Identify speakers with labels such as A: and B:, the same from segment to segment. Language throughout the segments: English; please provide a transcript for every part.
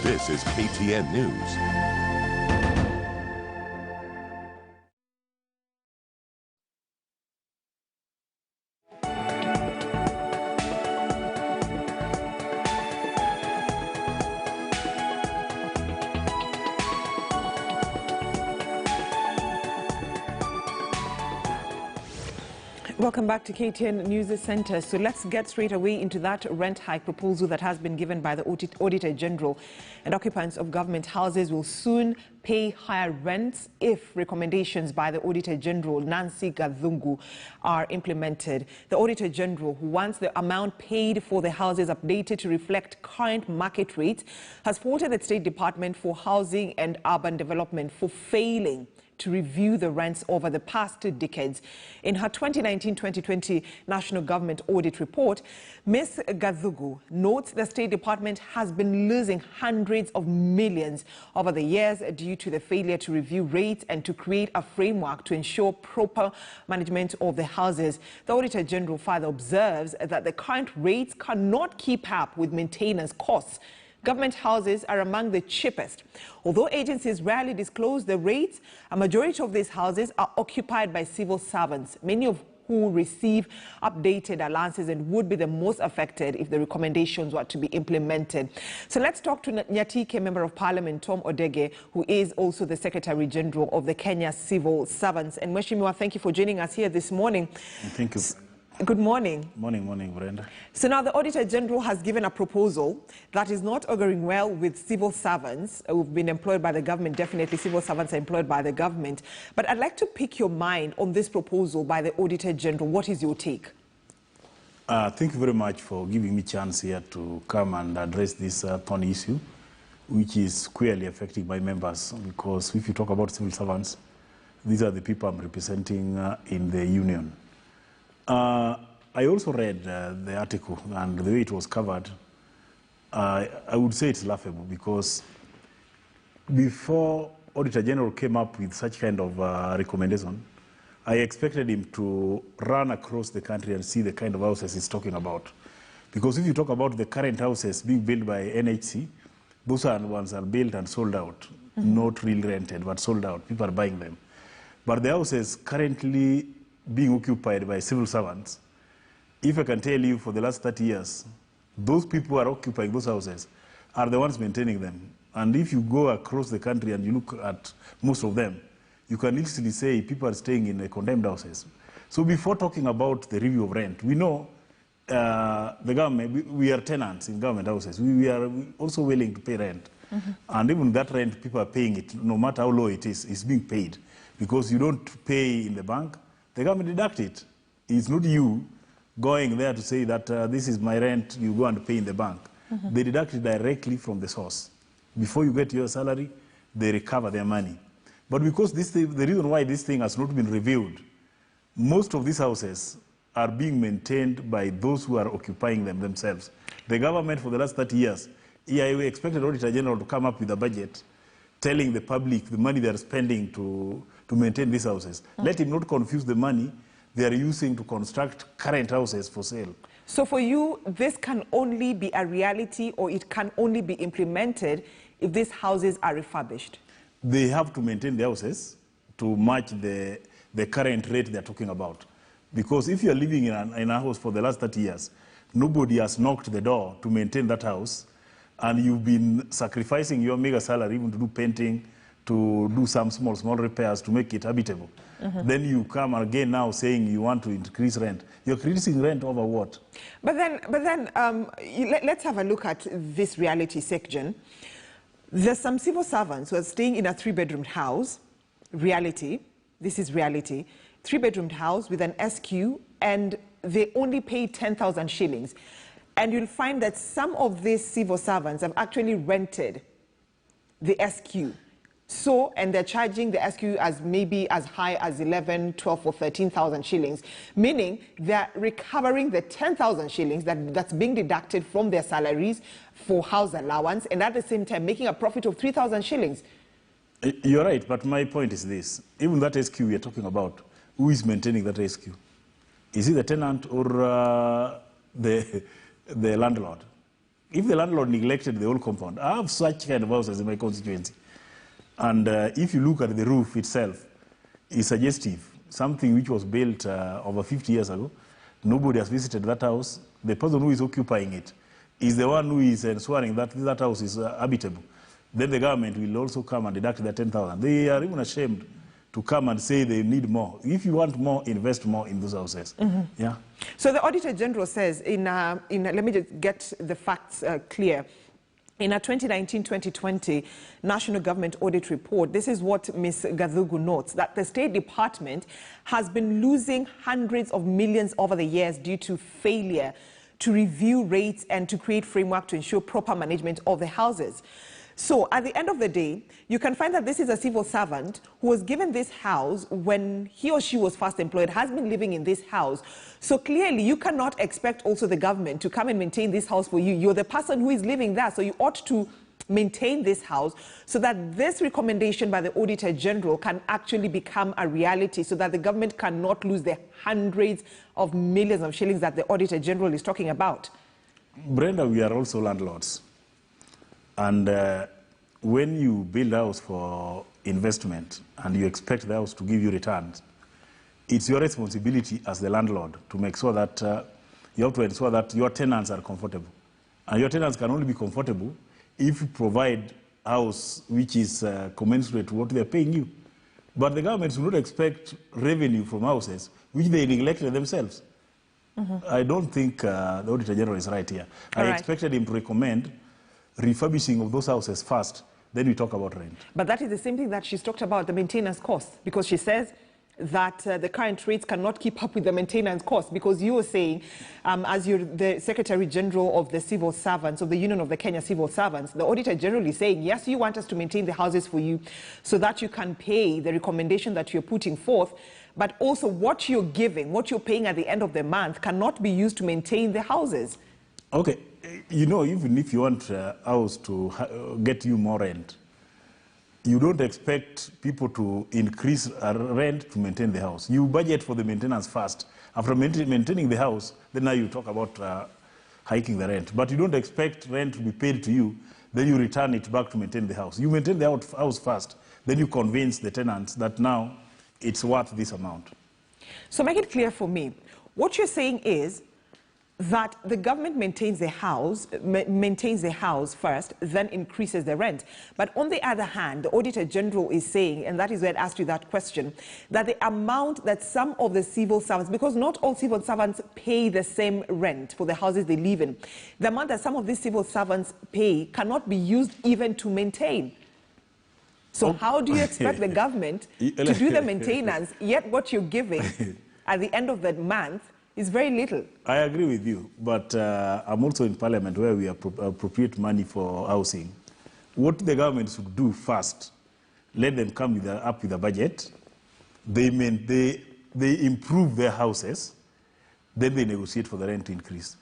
A: This is KTN News.
B: Welcome back to KTN News Center. So let's get straight away into that rent hike proposal that has been given by the Auditor General. And occupants of government houses will soon pay higher rents if recommendations by the Auditor General, Nancy Gathungu, are implemented. The Auditor General, who wants the amount paid for the houses updated to reflect current market rates, has faulted the State Department for Housing and Urban Development for failing to review the rents over the past 2 decades. In her 2019-2020 National Government Audit Report, Ms. Gathungu notes the State Department has been losing hundreds of millions over the years due to the failure to review rates and to create a framework to ensure proper management of the houses. The Auditor General further observes that the current rates cannot keep up with maintenance costs. Government houses are among the cheapest. Although agencies rarely disclose the rates, a majority of these houses are occupied by civil servants, many of who receive updated allowances and would be the most affected if the recommendations were to be implemented. So let's talk to Nyatike Member of Parliament Tom Odege, who is also the Secretary General of the Kenya Civil Servants. And Mheshimiwa, thank you for joining us here this morning.
C: Thank you.
B: Good morning.
C: Morning, Brenda.
B: So now the Auditor General has given a proposal that is not auguring well with civil servants who've been employed by the government. Definitely civil servants are employed by the government. But I'd like to pick your mind on this proposal by the Auditor General. What is your take?
C: Thank you very much for giving me a chance here to come and address this thorny issue, which is squarely affecting my members. Because if you talk about civil servants, these are the people I'm representing in the union. I also read the article, and the way it was covered, I would say it's laughable, because before Auditor General came up with such kind of recommendation, I expected him to run across the country and see the kind of houses he's talking about. Because if you talk about the current houses being built by NHC, those are ones are built and sold out, not really rented, but sold out. People are buying them. But the houses currently being occupied by civil servants, if I can tell you, for the last 30 years, those people who are occupying those houses are the ones maintaining them. And if you go across the country and you look at most of them, you can easily say people are staying in condemned houses. So before talking about the review of rent, we know the government, we are tenants in government houses. We are also willing to pay rent. And even that rent, people are paying it, no matter how low it is being paid. Because you don't pay in the bank, the government deduct it. It's not you going there to say that this is my rent, you go and pay in the bank. They deduct it directly from the source. Before you get your salary, they recover their money. But because the reason why this thing has not been reviewed, most of these houses are being maintained by those who are occupying them themselves. The government for the last 30 years, we expected Auditor General to come up with a budget telling the public the money they are spending to maintain these houses. Let him not confuse the money they are using to construct current houses for sale.
B: So for you, this can only be a reality, or it can only be implemented if these houses are refurbished?
C: They have to maintain the houses to match the current rate they're talking about. Because if you're living in a house for the last 30 years, nobody has knocked the door to maintain that house, and you've been sacrificing your mega salary even to do painting, to do some small repairs to make it habitable. Then you come again now saying you want to increase rent. You're increasing rent over what?
B: But then let's have a look at this reality section. There's some civil servants who are staying in a 3-bedroom house. Reality, this is reality. 3-bedroom house with an SQ, and they only pay 10,000 shillings. And you'll find that some of these civil servants have actually rented the SQ. So, and they're charging the SQ as maybe as high as 11, 12 or 13,000 shillings, meaning they're recovering the 10,000 shillings that's being deducted from their salaries for house allowance, and at the same time making a profit of 3,000 shillings.
C: You're right, but my point is this. Even that SQ we are talking about, who is maintaining that SQ? Is it the tenant or the landlord? if the landlord neglected the whole compound, I have such kind of houses in my constituency. And if you look at the roof itself, it's suggestive. Something which was built over 50 years ago. Nobody has visited that house. The person who is occupying it is the one who is ensuring that that house is habitable. Then the government will also come and deduct their 10,000. They are even ashamed to come and say they need more. If you want more, invest more in those houses. Yeah.
B: So the Auditor General says, let me just get the facts clear. In a 2019-2020 National Government Audit Report, this is what Ms. Gazugu notes, that the State Department has been losing hundreds of millions over the years due to failure to review rates and to create framework to ensure proper management of the houses. So at the end of the day, you can find that this is a civil servant who was given this house when he or she was first employed, has been living in this house. So clearly, you cannot expect also the government to come and maintain this house for you. You're the person who is living there, so you ought to maintain this house so that this recommendation by the Auditor General can actually become a reality, so that the government cannot lose the hundreds of millions of shillings that the Auditor General is talking about.
C: Brenda, we are also landlords. And when you build a house for investment and you expect the house to give you returns, it's your responsibility as the landlord to make sure that you have to ensure that your tenants are comfortable. And your tenants can only be comfortable if you provide a house which is commensurate to what they're paying you. But the government should not expect revenue from houses which they neglected themselves. I don't think the Auditor General is right here. I expected him to recommend refurbishing of those houses first, then we talk about rent. But
B: that is the same thing that she's talked about, the maintenance cost, because she says that the current rates cannot keep up with the maintenance cost, because you were saying, as you're the Secretary General of the Civil Servants, of the Union of the Kenya Civil Servants, the Auditor General is saying, yes, you want us to maintain the houses for you so that you can pay the recommendation that you're putting forth, but also what you're giving, what you're paying at the end of the month cannot be used to maintain the houses.
C: Okay. You know, even if you want a house to get you more rent, you don't expect people to increase rent to maintain the house. You budget for the maintenance first. After maintaining the house, then now you talk about hiking the rent. But you don't expect rent to be paid to you, then you return it back to maintain the house. You maintain the house first, then you convince the tenants that now it's worth this amount.
B: So make it clear for me. What you're saying is that the government maintains the house first, then increases the rent. But on the other hand, the Auditor General is saying, and that is why I asked you that question, that the amount that some of the civil servants, because not all civil servants pay the same rent for the houses they live in, the amount that some of these civil servants pay cannot be used even to maintain. So how do you expect the government to do the maintenance, yet what you're giving at the end of the month is very little?
C: I agree with you, but I'm also in Parliament where we appropriate money for housing. What the government should do first, let them come up with a budget. They improve their houses, then they negotiate for the rent to increase.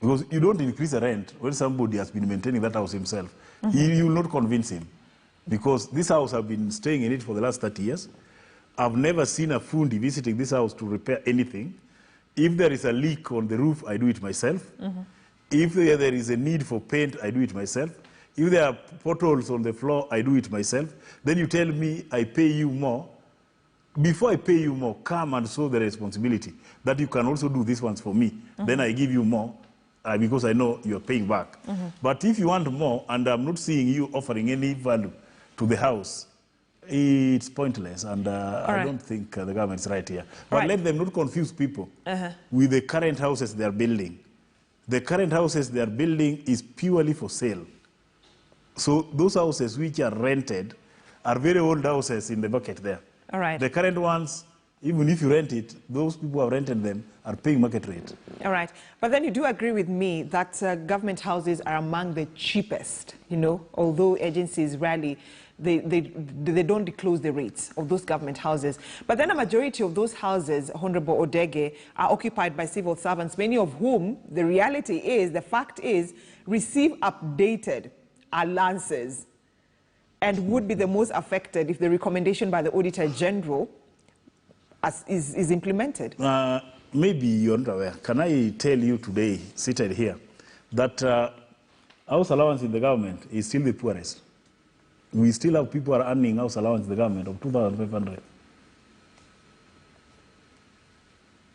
C: Because you don't increase the rent when somebody has been maintaining that house himself. You will not convince him. Because this house, I've been staying in it for the last 30 years. I've never seen a fundi visiting this house to repair anything. If there is a leak on the roof, I do it myself. If there is a need for paint, I do it myself. If there are potholes on the floor, I do it myself. Then you tell me I pay you more. Before I pay you more, come and show the responsibility that you can also do these ones for me. Then I give you more because I know you are paying back. But if you want more and I'm not seeing you offering any value to the house, it's pointless, and I don't think the government's right here. But let them not confuse people with the current houses they are building. The current houses they are building is purely for sale. So those houses which are rented are very old houses in the bucket there. The current ones, even if you rent it, those people who have rented them are paying market rate.
B: All right. But then you do agree with me that government houses are among the cheapest, you know, although agencies rarely, they don't disclose the rates of those government houses. But then a majority of those houses, Honorable Odege, are occupied by civil servants, many of whom, the reality is, the fact is, receive updated allowances and would be the most affected if the recommendation by the Auditor General is implemented.
C: Maybe you're not aware. Can I tell you today, seated here, that house allowance in the government is still the poorest. We still have people who are earning house allowance in the government of 2,500.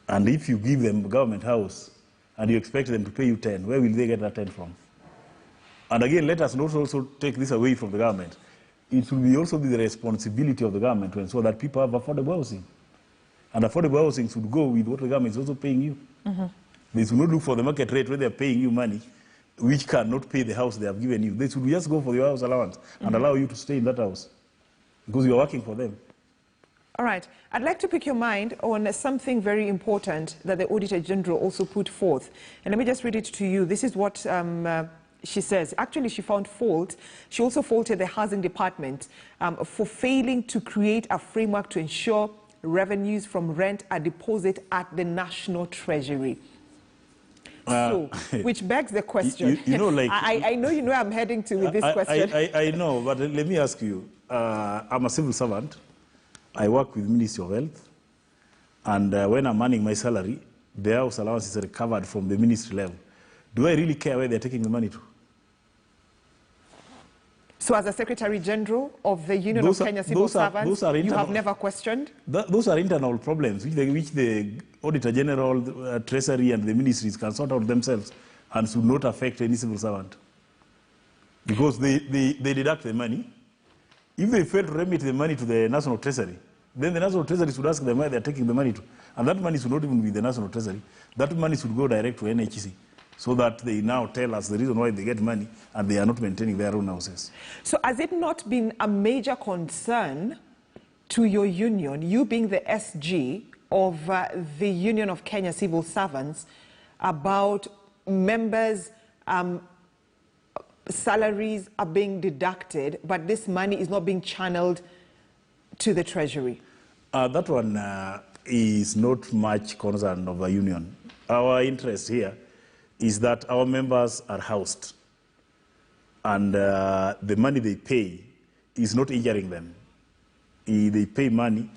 C: And if you give them government house and you expect them to pay you 10, where will they get that 10 from? And again, let us not also take this away from the government. It will also be the responsibility of the government to ensure that people have affordable housing. And affordable housing should go with what the government is also paying you. They should not look for the market rate where they are paying you money, which cannot pay the house they have given you. They should just go for your house allowance and allow you to stay in that house because you are working for them.
B: All right. I'd like to pick your mind on something very important that the Auditor General also put forth. And let me just read it to you. This is what she says. Actually, she found fault. She also faulted the Housing Department for failing to create a framework to ensure revenues from rent are deposited at the National Treasury. So, which begs the question.
C: You know, like,
B: I know you know I'm heading to with this question.
C: I know, but let me ask you. I'm a civil servant. I work with Ministry of Health. And when I'm earning my salary, the house allowance is recovered from the ministry level. Do I really care where they're taking the money to?
B: So as a Secretary General of the Union of Kenya Civil Servants, you have never questioned?
C: Those are internal problems which the Auditor General, Treasury and the ministries can sort out themselves and should not affect any civil servant. Because they deduct the money. If they fail to remit the money to the National Treasury, then the National Treasury should ask them where they're taking the money to. And that money should not even be the National Treasury. That money should go direct to NHC, so that they now tell us the reason why they get money and they are not maintaining their own houses. So
B: has it not been a major concern to your union, you being the SG of the Union of Kenya Civil Servants, about members' salaries are being deducted, but this money is not being channeled to the Treasury?
C: That one is not much concern of a union. Our interest here is that our members are housed, and the money they pay is not injuring them. They pay money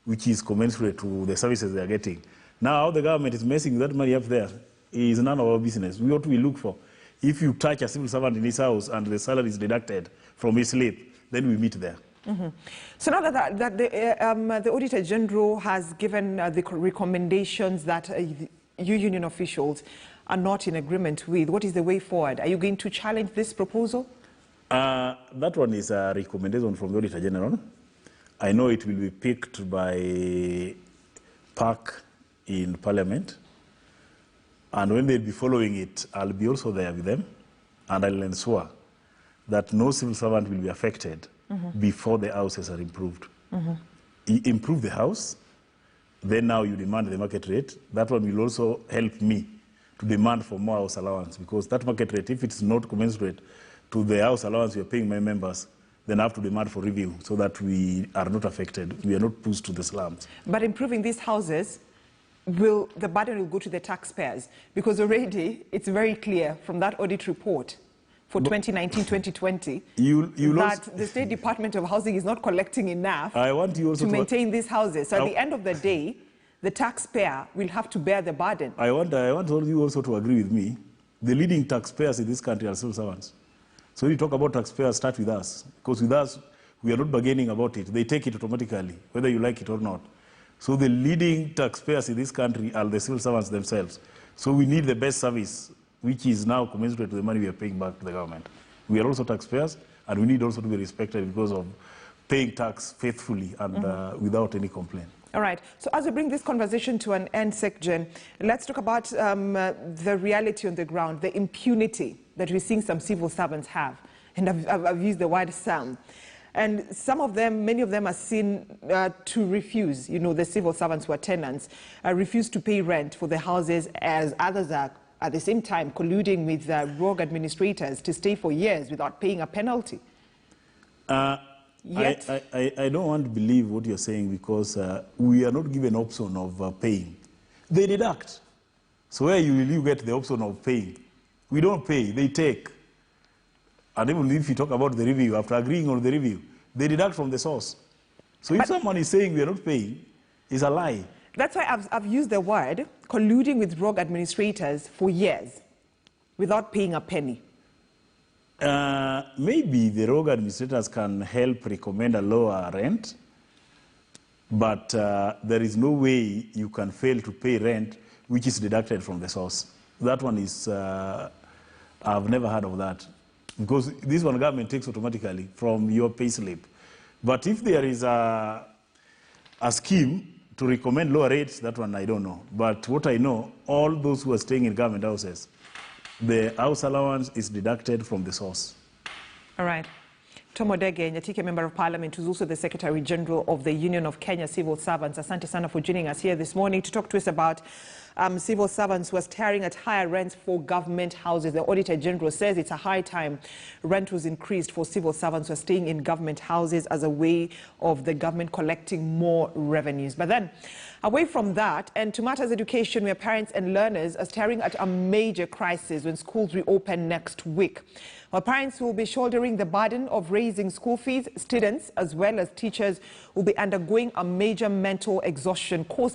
C: which is commensurate to the services they are getting. Now, how the government is messing with that money up there is none of our business. What we look for, if you touch a civil servant in his house and the salary is deducted from his slip, then we meet there.
B: So now that the Auditor General has given the recommendations that you union officials are not in agreement with, what is the way forward? Are you going to challenge this proposal?
C: That one is a recommendation from the Auditor General. I know it will be picked by PAC in Parliament. And when they'll be following it, I'll be also there with them. And I'll ensure that no civil servant will be affected before the houses are improved. Improve the house, then now you demand the market rate. That one will also help me to demand for more house allowance, because that market rate, if it's not commensurate to the house allowance we are paying my members, then I have to demand for review so that we are not affected. We are not pushed to the slums.
B: But improving these houses, the burden will go to the taxpayers, because already it's very clear from that audit report for 2019-2020 that the State Department of Housing is not collecting enough to maintain these houses. So at the end of the day, the taxpayer will have to bear the burden. I want
C: you also to agree with me. The leading taxpayers in this country are civil servants. So when you talk about taxpayers, start with us. Because with us, we are not bargaining about it. They take it automatically, whether you like it or not. So the leading taxpayers in this country are the civil servants themselves. So we need the best service, which is now commensurate to the money we are paying back to the government. We are also taxpayers, and we need also to be respected because of paying tax faithfully and without any complaint.
B: All right. So as we bring this conversation to an end, Secgen, let's talk about the reality on the ground, the impunity that we're seeing some civil servants have. And I've used the word some. And some of them, many of them are seen to refuse, the civil servants who are tenants, refuse to pay rent for the houses, as others are at the same time colluding with rogue administrators to stay for years without paying a penalty.
C: I don't want to believe what you're saying, because we are not given option of paying. They deduct. So where will you get the option of paying? We don't pay, they take. And even if you talk about the review, after agreeing on the review, they deduct from the source. So if someone is saying we are not paying, it's a lie.
B: That's why I've used the word colluding with rogue administrators for years without paying a penny.
C: Maybe the rogue administrators can help recommend a lower rent, but there is no way you can fail to pay rent which is deducted from the source. That one is, I've never heard of that. Because this one government takes automatically from your pay slip. But if there is a scheme to recommend lower rates, that one I don't know. But what I know, all those who are staying in government houses, the house allowance is deducted from the source.
B: All right. Tom Odege, Nyatike Member of Parliament, who's also the Secretary General of the Union of Kenya Civil Servants. Asante sana for joining us here this morning to talk to us about civil servants who are staring at higher rents for government houses. The Auditor General says it's a high time rent was increased for civil servants who are staying in government houses as a way of the government collecting more revenues. But then, away from that, and to matters education, where parents and learners are staring at a major crisis when schools reopen next week. While parents will be shouldering the burden of raising school fees, students as well as teachers will be undergoing a major mental exhaustion caused